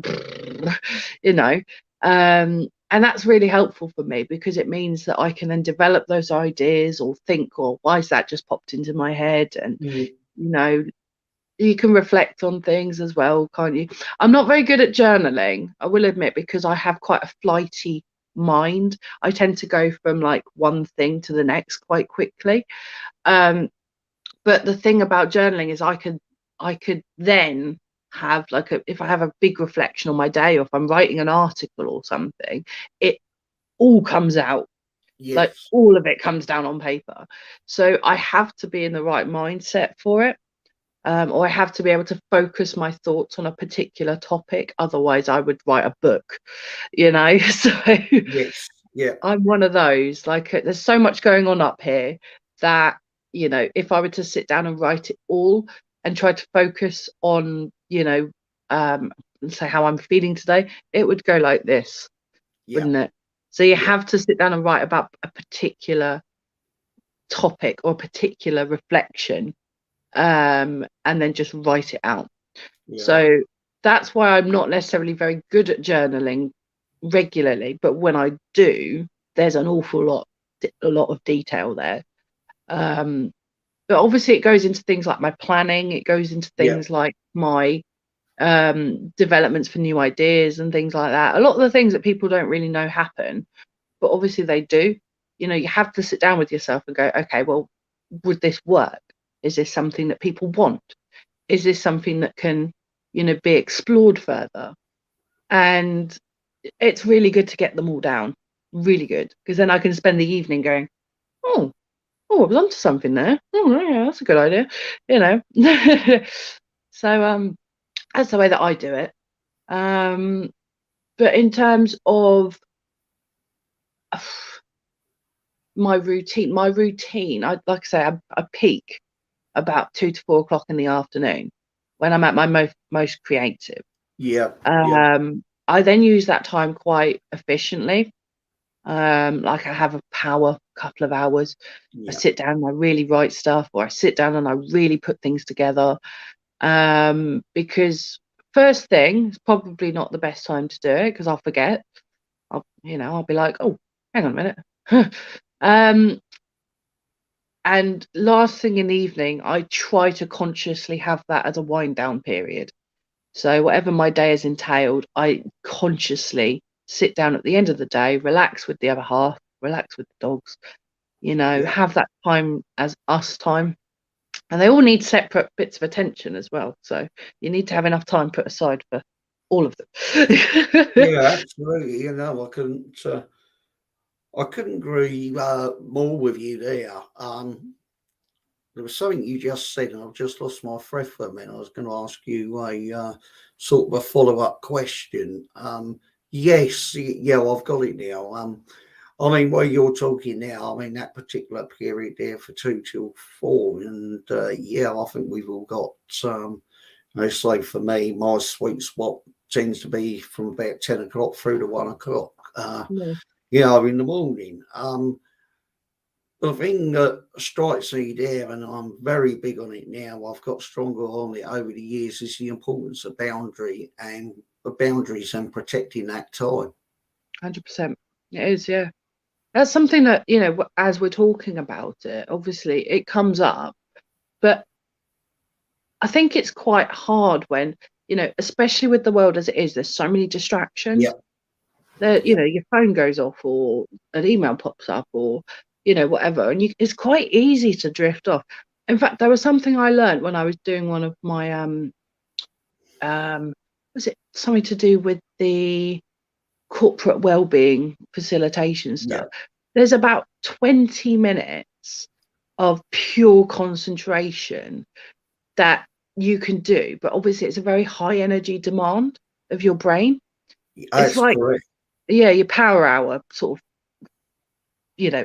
you know, and that's really helpful for me because it means that I can then develop those ideas or think, or why is that just popped into my head? And, you know, you can reflect on things as well, can't you? I'm not very good at journaling, I will admit, because I have quite a flighty mind. I tend to go from like one thing to the next quite quickly. But the thing about journaling is I could then have like if I have a big reflection on my day, or if I'm writing an article or something, it all comes out. Like yes, all of it comes down on paper. So I have to be in the right mindset for it. Or I have to be able to focus my thoughts on a particular topic. Otherwise, I would write a book, you know. So yes, yeah, I'm one of those. Like, there's so much going on up here that, you know, if I were to sit down and write it all and try to focus on, you know, say how I'm feeling today, it would go like this, yeah, wouldn't it? So you yeah, have to sit down and write about a particular topic or a particular reflection, and then just write it out. yeah, So that's why I'm not necessarily very good at journaling regularly, but when I do, there's an awful lot of detail there. But obviously it goes into things like my planning, it goes into yeah, things like my developments for new ideas and things like that. A lot of the things that people don't really know happen, but obviously they do. You know, you have to sit down with yourself and go, okay, well, would this work? Is this something that people want? Is this something that can, you know, be explored further? And it's really good to get them all down, really good, because then I can spend the evening going, oh, I was onto something there. Oh yeah, that's a good idea, you know. So that's the way that I do it. But in terms of my routine, I like I say, I peak about 2 to 4 o'clock in the afternoon when I'm at my most creative. yeah, yeah, I then use that time quite efficiently. Like I have a couple of hours. I yeah, sit down and I really write stuff, or I sit down and I really put things together. Because first thing is probably not the best time to do it because I'll forget. I'll be like, oh, hang on a minute. um, and last thing in the evening, I try to consciously have that as a wind down period. So whatever my day has entailed, I consciously sit down at the end of the day, relax with the other half, relax with the dogs, yeah, have that time as us time. And they all need separate bits of attention as well. So you need to have enough time put aside for all of them. yeah, absolutely. You know, I couldn't agree more with you there. There was something you just said, and I've just lost my thread for a minute. I was going to ask you a sort of a follow up question. Yes, yeah, I've got it now. I mean, where you're talking now, I mean, that particular period there for 2 till 4, and yeah, I think we've all got, let's say for me, my sweet spot tends to be from about 10 o'clock through to 1 o'clock, Yeah. in the morning. The thing that strikes me there, and I'm very big on it now, I've got stronger on it over the years, is the importance of boundaries and protecting that time. 100%. It is, yeah. That's something that, as we're talking about it, obviously it comes up, but I think it's quite hard when, especially with the world as it is, there's so many distractions. Yeah, That, yeah, your phone goes off or an email pops up or, whatever. And it's quite easy to drift off. In fact, there was something I learned when I was doing one of my, was it something to do with the corporate well-being facilitation yeah, stuff? There's about 20 minutes of pure concentration that you can do, but obviously it's a very high energy demand of your brain. It's that's like, correct. yeah, your power hour sort of,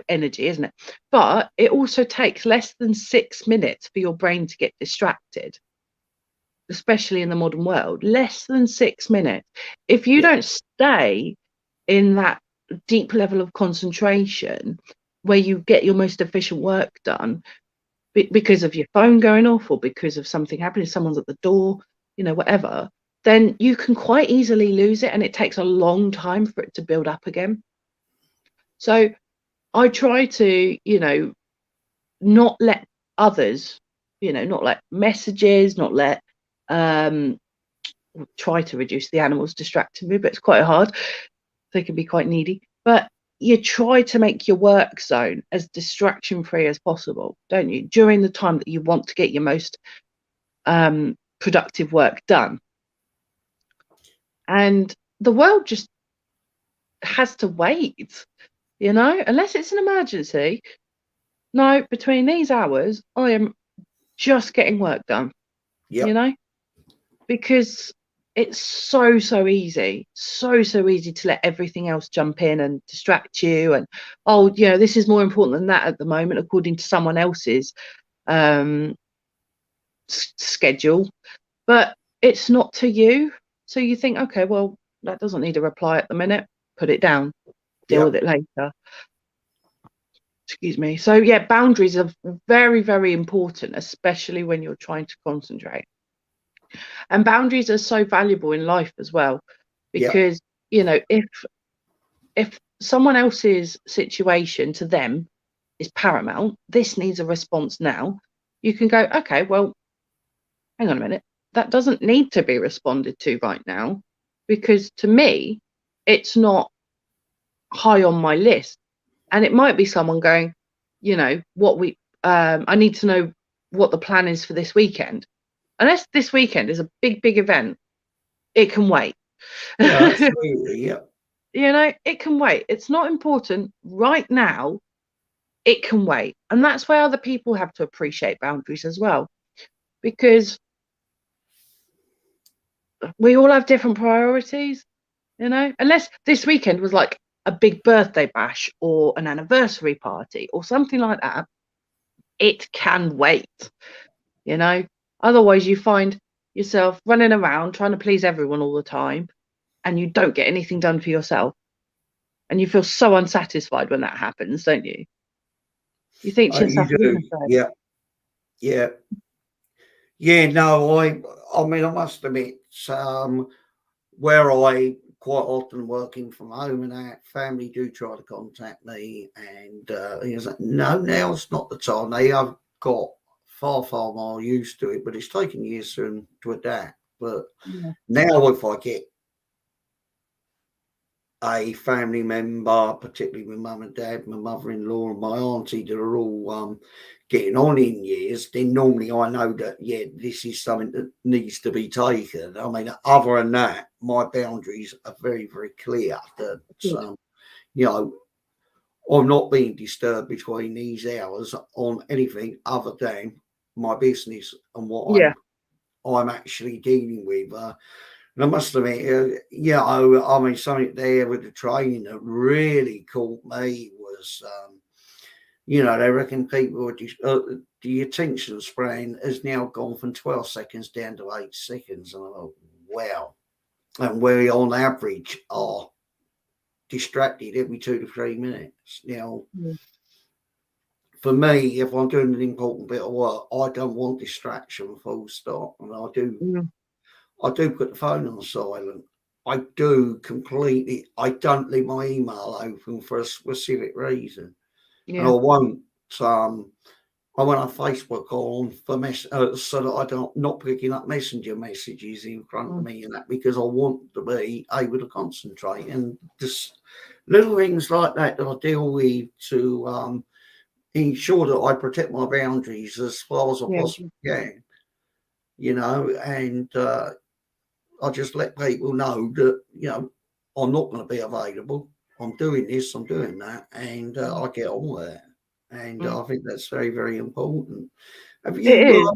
energy, isn't it? But it also takes less than 6 minutes for your brain to get distracted, especially in the modern world. Less than 6 minutes. If you Yeah, don't stay in that deep level of concentration where you get your most efficient work done, because of your phone going off or because of something happening, someone's at the door, whatever, then you can quite easily lose it, and it takes a long time for it to build up again. So I try to, not let others, not let messages, not let, try to reduce the animals distracting me, but it's quite hard. They can be quite needy. But you try to make your work zone as distraction free as possible, don't you? During the time that you want to get your most productive work done. And the world just has to wait, unless it's an emergency. No, between these hours, I am just getting work done, yeah, because it's so easy, so easy to let everything else jump in and distract you. And, oh, this is more important than that at the moment, according to someone else's schedule, but it's not to you. So you think, okay, well, that doesn't need a reply at the minute, put it down, deal yeah, with it later. Excuse me. So yeah, boundaries are very, very important, especially when you're trying to concentrate. And boundaries are so valuable in life as well, yeah, because, if someone else's situation to them is paramount, this needs a response now, you can go, okay, well, hang on a minute, that doesn't need to be responded to right now, because to me, it's not high on my list. And it might be someone going, I need to know what the plan is for this weekend. Unless this weekend is a big event, it can wait. yeah, absolutely, yeah, It can wait. It's not important right now. It can wait. And that's why other people have to appreciate boundaries as well, because we all have different priorities, unless this weekend was like a big birthday bash or an anniversary party or something like that. It can wait, otherwise you find yourself running around trying to please everyone all the time, and you don't get anything done for yourself, and you feel so unsatisfied when that happens, don't you? You think to you yourself, for do, goodness sake. yeah, yeah, yeah. No, I mean, I must admit, where I quite often working from home and that family do try to contact me, and he was like, no, now's not the time. They have got far more used to it, but it's taken years for them to adapt. But Yeah, now, if I get a family member, particularly my mum and dad, my mother-in-law, and my auntie, that are all getting on in years, then normally I know that, yeah, this is something that needs to be taken. I mean, other than that, my boundaries are very clear that, good. you know, I'm not being disturbed between these hours on anything other than my business and what Yeah, I'm actually dealing with. And I must admit, I mean, something there with the training that really caught me was, they reckon people the attention span has now gone from 12 seconds down to 8 seconds. And I thought, wow. And we on average are distracted every 2 to 3 minutes. Now, Mm. for me, if I'm doing an important bit of work, I don't want distraction, full stop. And Mm. I do put the phone on silent. I do completely. I don't leave my email open for a specific reason, and I Yeah. won't. Um, I went on Facebook on for so that I don't not picking up messenger messages in front of Mm. me and that, because I want to be able to concentrate, and just little things like that that I deal with to ensure that I protect my boundaries as far as I Yeah. possibly can. And I just let people know that, I'm not going to be available. I'm doing this, I'm doing that, and Mm. I get on with it. And Mm. I think that's very, very important. Have It you? is.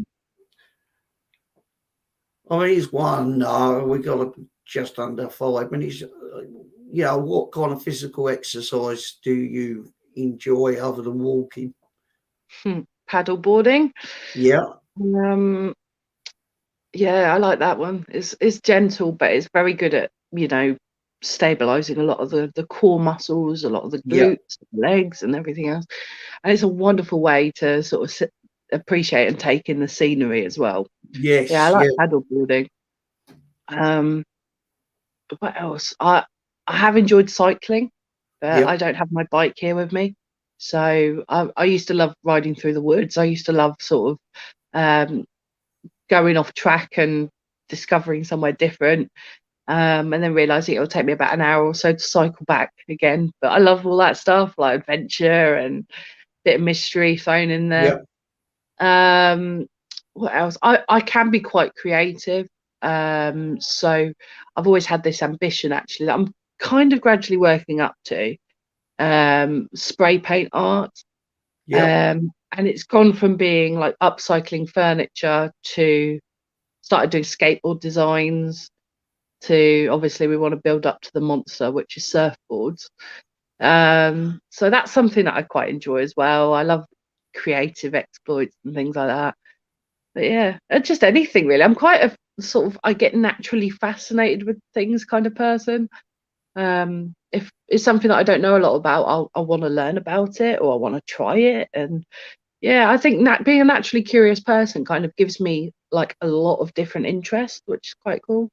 I mean, he's one. We got just under 5 minutes. What kind of physical exercise do you enjoy other than walking? Paddle boarding. Yeah, Um, yeah, I like that one. It's gentle, but it's very good at, stabilizing a lot of the core muscles, a lot of the yeah, glutes, legs, and everything else. And it's a wonderful way to sort of appreciate and take in the scenery as well. Yeah, I yes, like yeah, paddle boarding. Um, what else? I have enjoyed cycling, but yeah, I don't have my bike here with me. So I used to love riding through the woods. I used to love sort of um, going off track and discovering somewhere different. And then realizing it'll take me about an hour or so to cycle back again. But I love all that stuff, like adventure and bit of mystery thrown in there. yeah. Um, what else? I can be quite creative. So I've always had this ambition actually that I'm kind of gradually working up to spray paint art. Yeah, And it's gone from being like upcycling furniture to started doing skateboard designs to obviously we want to build up to the monster, which is surfboards. So that's something that I quite enjoy as well. I love creative exploits and things like that. But yeah, just anything really. I'm quite a sort of I get naturally fascinated with things kind of person. If it's something that I don't know a lot about, I want to learn about it or I want to try it. And yeah, I think being a naturally curious person kind of gives me like a lot of different interests, which is quite cool.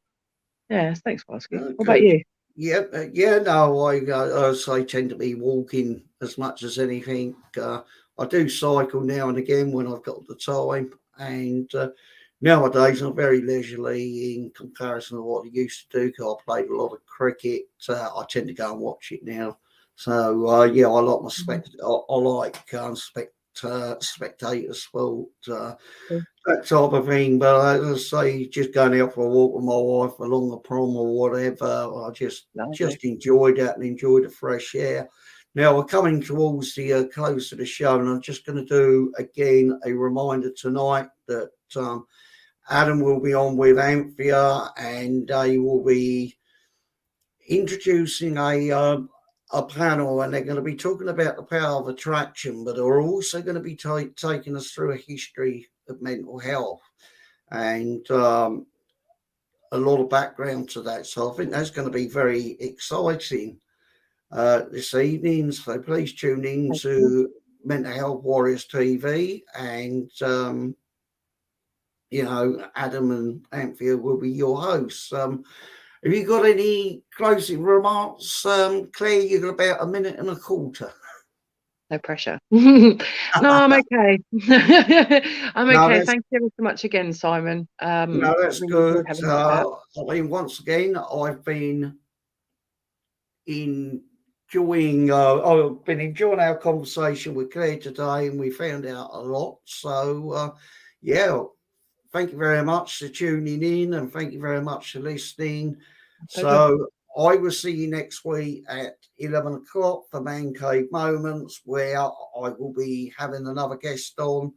Yeah, thanks for asking. What about good. you? Yeah, yeah. No, I tend to be walking as much as anything. I do cycle now and again when I've got the time, and nowadays I'm very leisurely in comparison to what I used to do. Because I played a lot of cricket. I tend to go and watch it now. So yeah, I like my Mhm. I like spectator sport. Cool. That type of thing. But as I say, just going out for a walk with my wife along the prom or whatever, I Lovely. just enjoy that and enjoy the fresh air. Now we're coming towards the close of the show, and I'm just going to do again a reminder tonight that Adam will be on with Anthea, and they will be introducing a panel, and they're going to be talking about the power of attraction, but they're also going to be taking us through a history of mental health and a lot of background to that. So I think that's going to be very exciting this evening. So please tune in Thank you. to Mental Health Warriors TV, and Adam and Anthea will be your hosts. Have you got any closing remarks, Claire? You've got about a minute and a quarter. No pressure. No, I'm okay. I'm No, okay. that's Thank you ever so much again, Simon. no, that's Really enjoyed good. having a chat. I mean, once again, I've been enjoying. I've been enjoying our conversation with Claire today, and we found out a lot. So, yeah, thank you very much for tuning in, and thank you very much for listening. Pleasure. So, I will see you next week at 11 o'clock for Mancave Moments, where I will be having another guest on.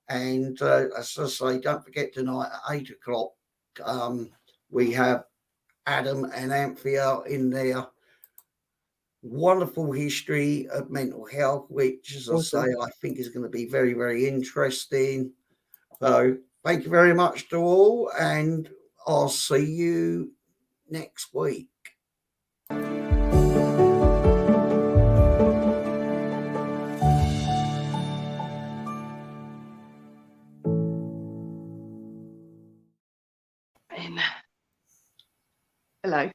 And as I say, don't forget tonight at 8 o'clock, we have Adam and Anthea in their wonderful history of mental health, which, as Awesome. I say, I think is going to be very, very interesting. So thank you very much to all, and I'll see you next week. Hello.